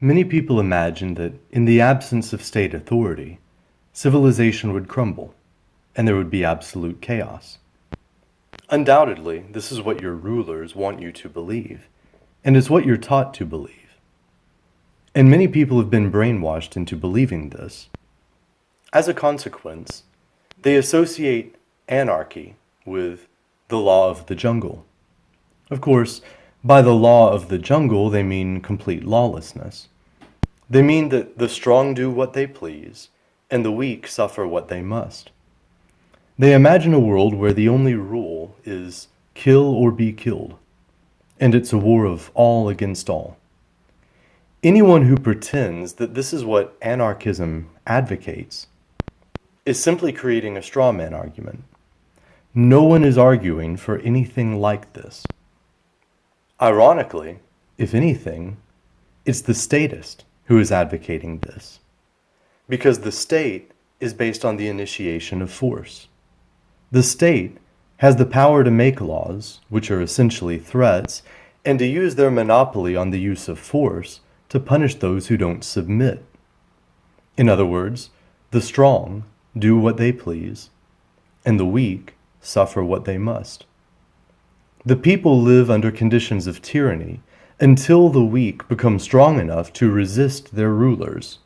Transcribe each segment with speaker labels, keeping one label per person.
Speaker 1: Many people imagine that in the absence of state authority, civilization would crumble, and there would be absolute chaos. Undoubtedly, this is what your rulers want you to believe, and it's what you're taught to believe. And many people have been brainwashed into believing this. As a consequence, they associate anarchy with the law of the jungle. Of course, by the law of the jungle, they mean complete lawlessness. They mean that the strong do what they please, and the weak suffer what they must. They imagine a world where the only rule is kill or be killed, and it's a war of all against all. Anyone who pretends that this is what anarchism advocates is simply creating a straw man argument. No one is arguing for anything like this. Ironically, if anything, it's the statist who is advocating this, because the state is based on the initiation of force. The state has the power to make laws, which are essentially threats, and to use their monopoly on the use of force to punish those who don't submit. In other words, the strong do what they please, and the weak suffer what they must. The people live under conditions of tyranny until the weak become strong enough to resist their rulers.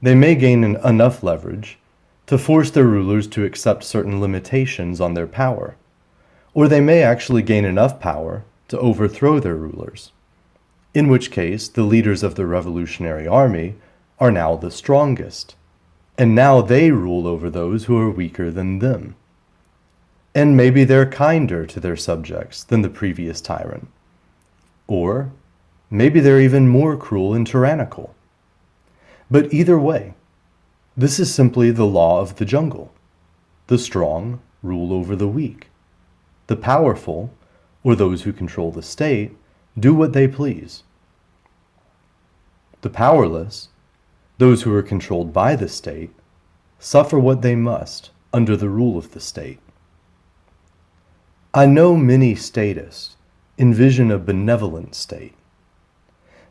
Speaker 1: They may gain enough leverage to force their rulers to accept certain limitations on their power, or they may actually gain enough power to overthrow their rulers, in which case the leaders of the Revolutionary Army are now the strongest, and now they rule over those who are weaker than them. And maybe they're kinder to their subjects than the previous tyrant. Or maybe they're even more cruel and tyrannical. But either way, this is simply the law of the jungle. The strong rule over the weak. The powerful, or those who control the state, do what they please. The powerless, those who are controlled by the state, suffer what they must under the rule of the state. I know many statists envision a benevolent state.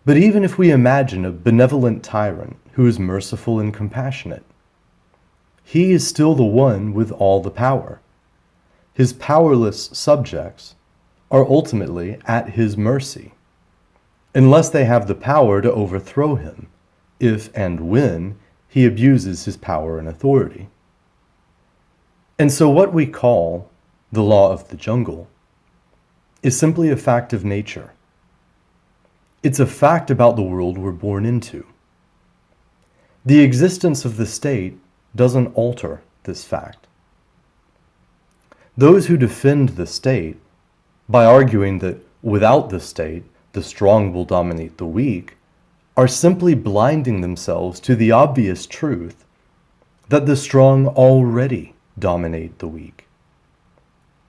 Speaker 1: But even if we imagine a benevolent tyrant who is merciful and compassionate, he is still the one with all the power. His powerless subjects are ultimately at his mercy, unless they have the power to overthrow him, if and when he abuses his power and authority. And so what we call the law of the jungle is simply a fact of nature. It's a fact about the world we're born into. The existence of the state doesn't alter this fact. Those who defend the state by arguing that without the state, the strong will dominate the weak, are simply blinding themselves to the obvious truth that the strong already dominate the weak.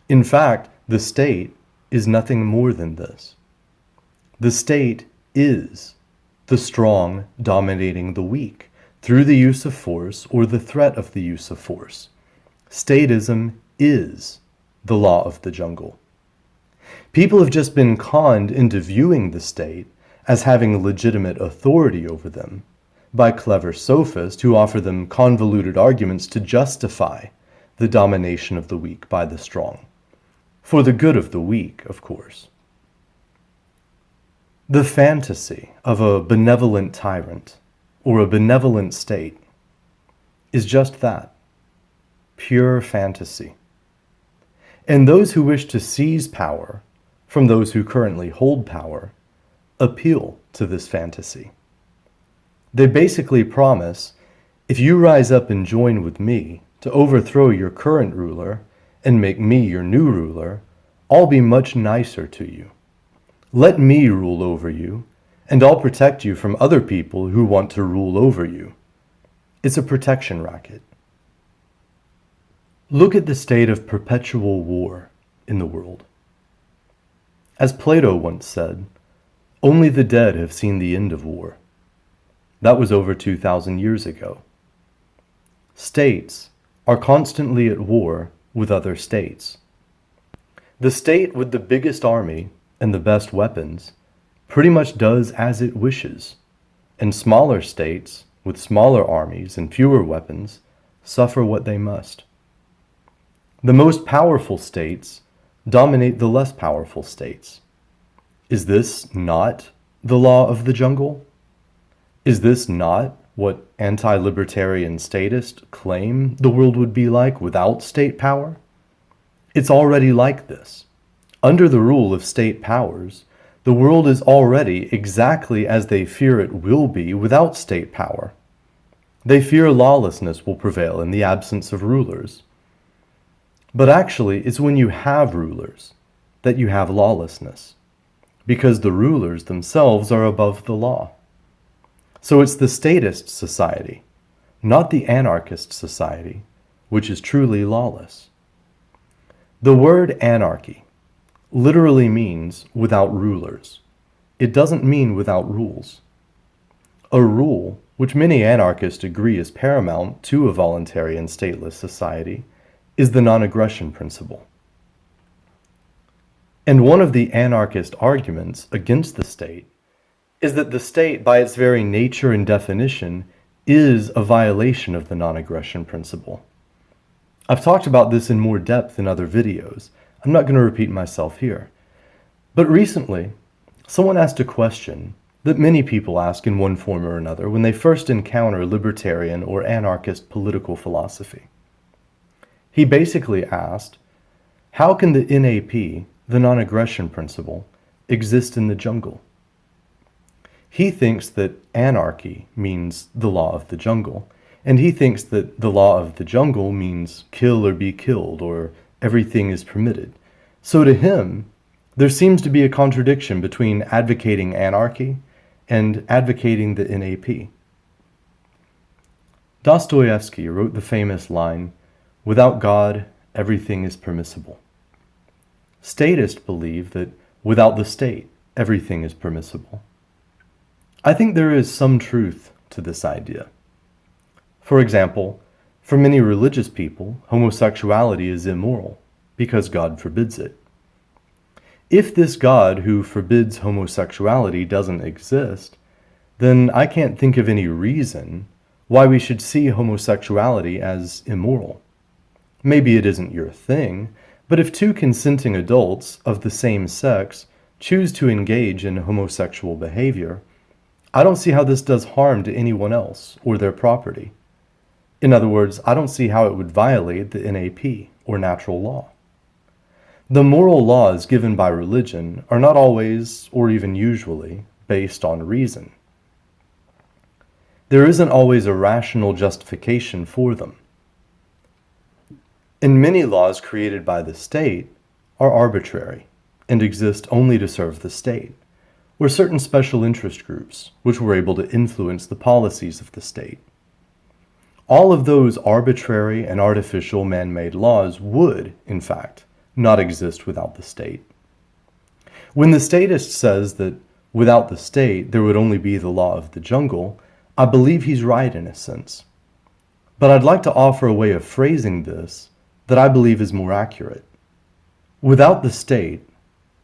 Speaker 1: In fact, the state is nothing more than this. The state is the strong dominating the weak through the use of force or the threat of the use of force. Statism is the law of the jungle. People have just been conned into viewing the state as having legitimate authority over them by clever sophists who offer them convoluted arguments to justify the domination of the weak by the strong. For the good of the weak, of course. The fantasy of a benevolent tyrant or a benevolent state is just that, pure fantasy. And those who wish to seize power from those who currently hold power appeal to this fantasy. They basically promise, if you rise up and join with me to overthrow your current ruler and make me your new ruler, I'll be much nicer to you. Let me rule over you, and I'll protect you from other people who want to rule over you. It's a protection racket. Look at the state of perpetual war in the world. As Plato once said, only the dead have seen the end of war. That was over 2,000 years ago. States are constantly at war with other states. The state with the biggest army and the best weapons pretty much does as it wishes and smaller states, with smaller armies and fewer weapons, suffer what they must. The most powerful states dominate the less powerful states. Is this not the law of the jungle? Is this not what anti-libertarian statists claim the world would be like without state power? It's already like this. Under the rule of state powers, the world is already exactly as they fear it will be without state power. They fear lawlessness will prevail in the absence of rulers. But actually, it's when you have rulers that you have lawlessness, because the rulers themselves are above the law. So it's the statist society, not the anarchist society, which is truly lawless. The word anarchy literally means without rulers. It doesn't mean without rules. A rule, which many anarchists agree is paramount to a voluntary and stateless society, is the non-aggression principle. And one of the anarchist arguments against the state is that the state, by its very nature and definition, is a violation of the non-aggression principle. I've talked about this in more depth in other videos. I'm not going to repeat myself here. But recently, someone asked a question that many people ask in one form or another when they first encounter libertarian or anarchist political philosophy. He basically asked, how can the NAP, the non-aggression principle, exist in the jungle? He thinks that anarchy means the law of the jungle, and he thinks that the law of the jungle means kill or be killed, or everything is permitted. So to him, there seems to be a contradiction between advocating anarchy and advocating the NAP. Dostoevsky wrote the famous line, "Without God, everything is permissible." Statists believe that without the state, everything is permissible. I think there is some truth to this idea. For example, for many religious people, homosexuality is immoral because God forbids it. If this God who forbids homosexuality doesn't exist, then I can't think of any reason why we should see homosexuality as immoral. Maybe it isn't your thing, but if two consenting adults of the same sex choose to engage in homosexual behavior, I don't see how this does harm to anyone else or their property. In other words, I don't see how it would violate the NAP or natural law. The moral laws given by religion are not always, or even usually, based on reason. There isn't always a rational justification for them. And many laws created by the state are arbitrary and exist only to serve the state, or certain special interest groups which were able to influence the policies of the state. All of those arbitrary and artificial man-made laws would, in fact, not exist without the state. When the statist says that without the state there would only be the law of the jungle, I believe he's right in a sense. But I'd like to offer a way of phrasing this that I believe is more accurate. Without the state,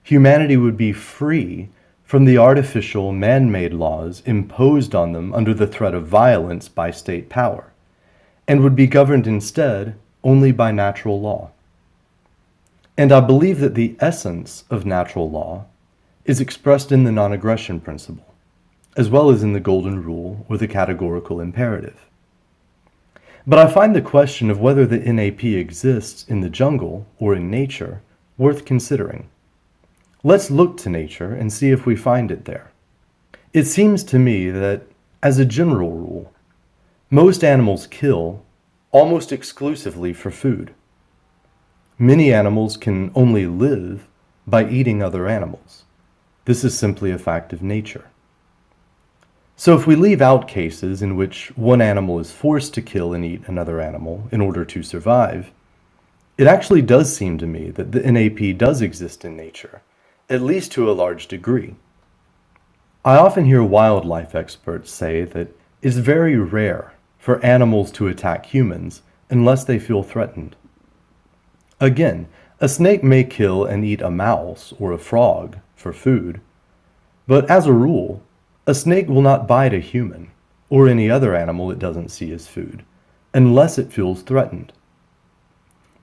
Speaker 1: humanity would be free from the artificial man-made laws imposed on them under the threat of violence by state power, and would be governed instead only by natural law. And I believe that the essence of natural law is expressed in the non-aggression principle, as well as in the golden rule or the categorical imperative. But I find the question of whether the NAP exists in the jungle or in nature worth considering. Let's look to nature and see if we find it there. It seems to me that, as a general rule, most animals kill almost exclusively for food. Many animals can only live by eating other animals. This is simply a fact of nature. So if we leave out cases in which one animal is forced to kill and eat another animal in order to survive, it actually does seem to me that the NAP does exist in nature, at least to a large degree. I often hear wildlife experts say that it's very rare for animals to attack humans unless they feel threatened. Again, a snake may kill and eat a mouse or a frog for food, but as a rule, A snake will not bite a human, or any other animal it doesn't see as food, unless it feels threatened.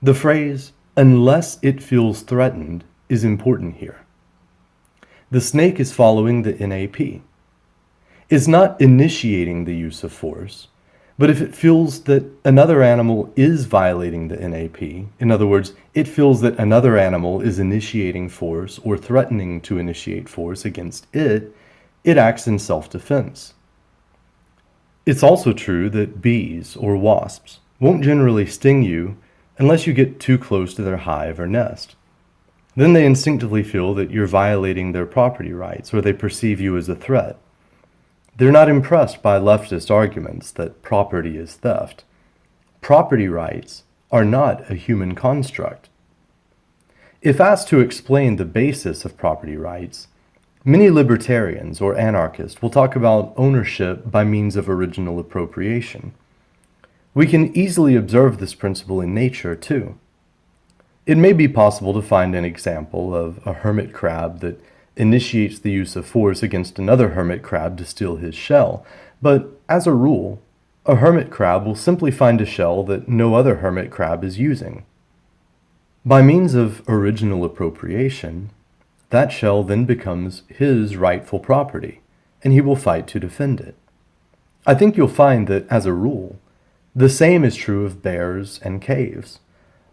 Speaker 1: The phrase, "unless it feels threatened," is important here. The snake is following the NAP. It's not initiating the use of force, but if it feels that another animal is violating the NAP, in other words, it feels that another animal is initiating force or threatening to initiate force against it, it acts in self-defense. It's also true that bees or wasps won't generally sting you unless you get too close to their hive or nest. Then they instinctively feel that you're violating their property rights or they perceive you as a threat. They're not impressed by leftist arguments that property is theft. Property rights are not a human construct. If asked to explain the basis of property rights, many libertarians or anarchists will talk about ownership by means of original appropriation. We can easily observe this principle in nature, too. It may be possible to find an example of a hermit crab that initiates the use of force against another hermit crab to steal his shell, but as a rule, a hermit crab will simply find a shell that no other hermit crab is using. By means of original appropriation, that shell then becomes his rightful property, and he will fight to defend it. I think you'll find that, as a rule, the same is true of bears and caves.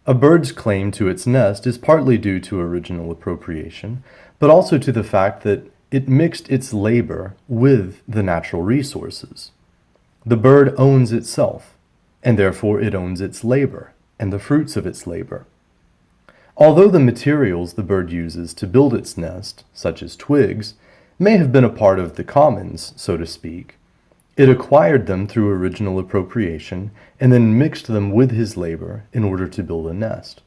Speaker 1: A bird's claim to its nest is partly due to original appropriation, but also to the fact that it mixed its labor with the natural resources. The bird owns itself, and therefore it owns its labor and the fruits of its labor. Although the materials the bird uses to build its nest, such as twigs, may have been a part of the commons, so to speak, it acquired them through original appropriation and then mixed them with his labor in order to build a nest.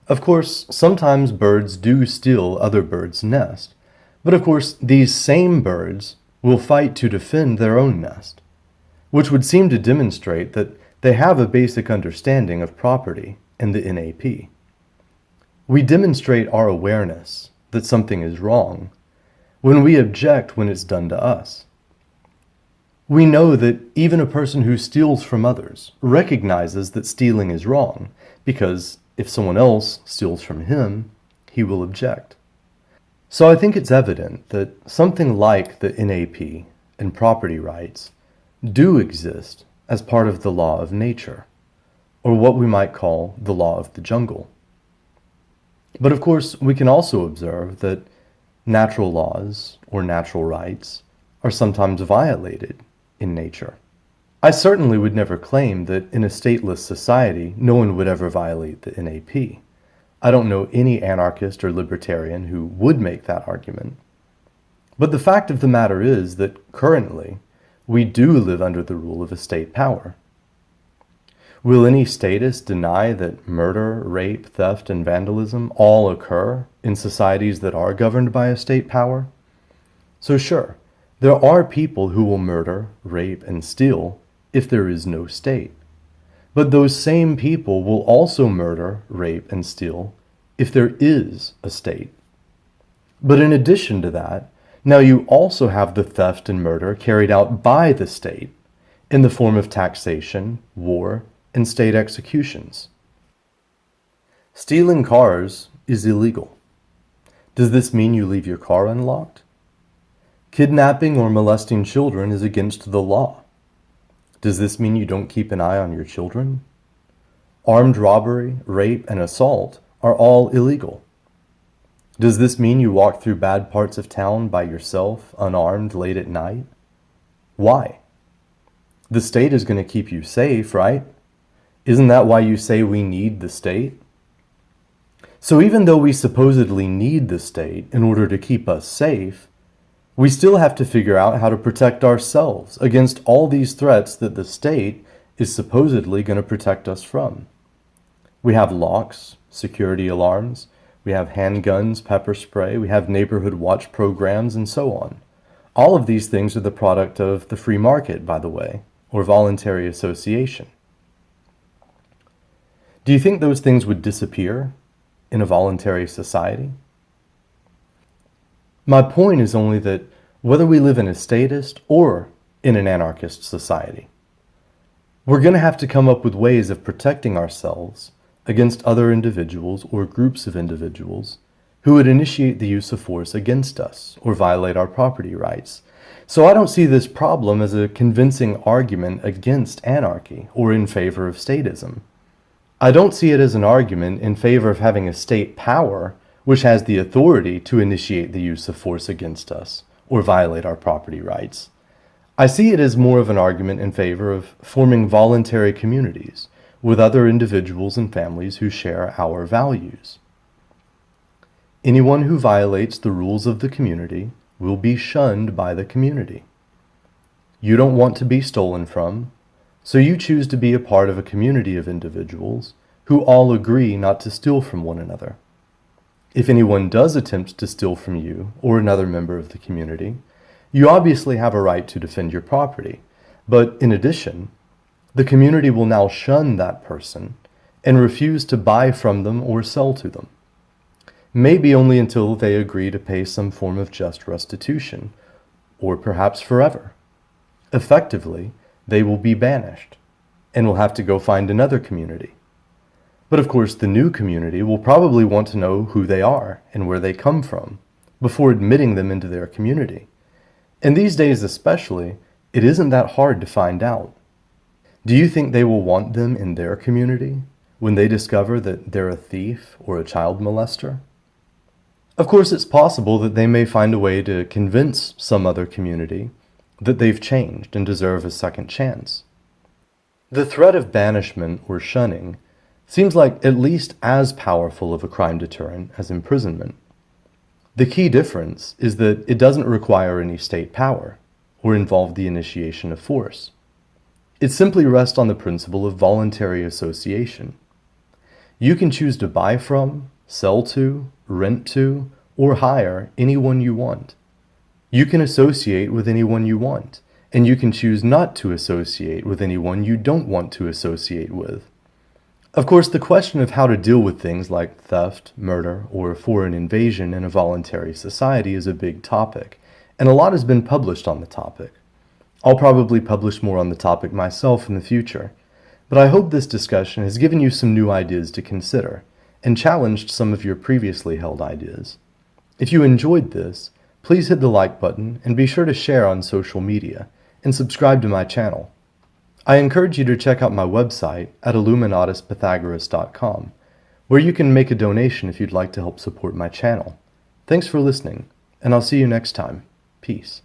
Speaker 1: Of course, sometimes birds do steal other birds' nest, but of course these same birds will fight to defend their own nest, which would seem to demonstrate that they have a basic understanding of property and the NAP. We demonstrate our awareness that something is wrong when we object when it's done to us. We know that even a person who steals from others recognizes that stealing is wrong, because if someone else steals from him, he will object. So I think it's evident that something like the NAP and property rights do exist as part of the law of nature, or what we might call the law of the jungle. But of course, we can also observe that natural laws or natural rights are sometimes violated in nature. I certainly would never claim that in a stateless society, no one would ever violate the NAP. I don't know any anarchist or libertarian who would make that argument. But the fact of the matter is that currently, we do live under the rule of a state power. Will any statist deny that murder, rape, theft, and vandalism all occur in societies that are governed by a state power? So sure, there are people who will murder, rape, and steal if there is no state. But those same people will also murder, rape, and steal if there is a state. But in addition to that, now you also have the theft and murder carried out by the state in the form of taxation, war, and state executions. Stealing cars is illegal. Does this mean you leave your car unlocked? Kidnapping or molesting children is against the law. Does this mean you don't keep an eye on your children? Armed robbery, rape, and assault are all illegal. Does this mean you walk through bad parts of town by yourself, unarmed, late at night? Why? The state is going to keep you safe, right? Isn't that why you say we need the state? So even though we supposedly need the state in order to keep us safe, we still have to figure out how to protect ourselves against all these threats that the state is supposedly going to protect us from. We have locks, security alarms, we have handguns, pepper spray, we have neighborhood watch programs, and so on. All of these things are the product of the free market, by the way, or voluntary association. Do you think those things would disappear in a voluntary society? My point is only that whether we live in a statist or in an anarchist society. We're going to have to come up with ways of protecting ourselves against other individuals or groups of individuals who would initiate the use of force against us or violate our property rights. So I don't see this problem as a convincing argument against anarchy or in favor of statism. I don't see it as an argument in favor of having a state power which has the authority to initiate the use of force against us or violate our property rights. I see it as more of an argument in favor of forming voluntary communities with other individuals and families who share our values. Anyone who violates the rules of the community will be shunned by the community. You don't want to be stolen from, so you choose to be a part of a community of individuals who all agree not to steal from one another. If anyone does attempt to steal from you or another member of the community, you obviously have a right to defend your property, but in addition, the community will now shun that person and refuse to buy from them or sell to them. Maybe only until they agree to pay some form of just restitution, or perhaps forever. Effectively, they will be banished and will have to go find another community. But of course, the new community will probably want to know who they are and where they come from before admitting them into their community. And these days especially, it isn't that hard to find out. Do you think they will want them in their community when they discover that they're a thief or a child molester? Of course, it's possible that they may find a way to convince some other community that they've changed and deserve a second chance. The threat of banishment or shunning seems like at least as powerful of a crime deterrent as imprisonment. The key difference is that it doesn't require any state power or involve the initiation of force. It simply rests on the principle of voluntary association. You can choose to buy from, sell to, rent to, or hire anyone you want. You can associate with anyone you want, and you can choose not to associate with anyone you don't want to associate with. Of course, the question of how to deal with things like theft, murder, or foreign invasion in a voluntary society is a big topic, and a lot has been published on the topic. I'll probably publish more on the topic myself in the future, but I hope this discussion has given you some new ideas to consider and challenged some of your previously held ideas. If you enjoyed this, please hit the like button and be sure to share on social media and subscribe to my channel. I encourage you to check out my website at illuminatuspythagoras.com, where you can make a donation if you'd like to help support my channel. Thanks for listening, and I'll see you next time. Peace.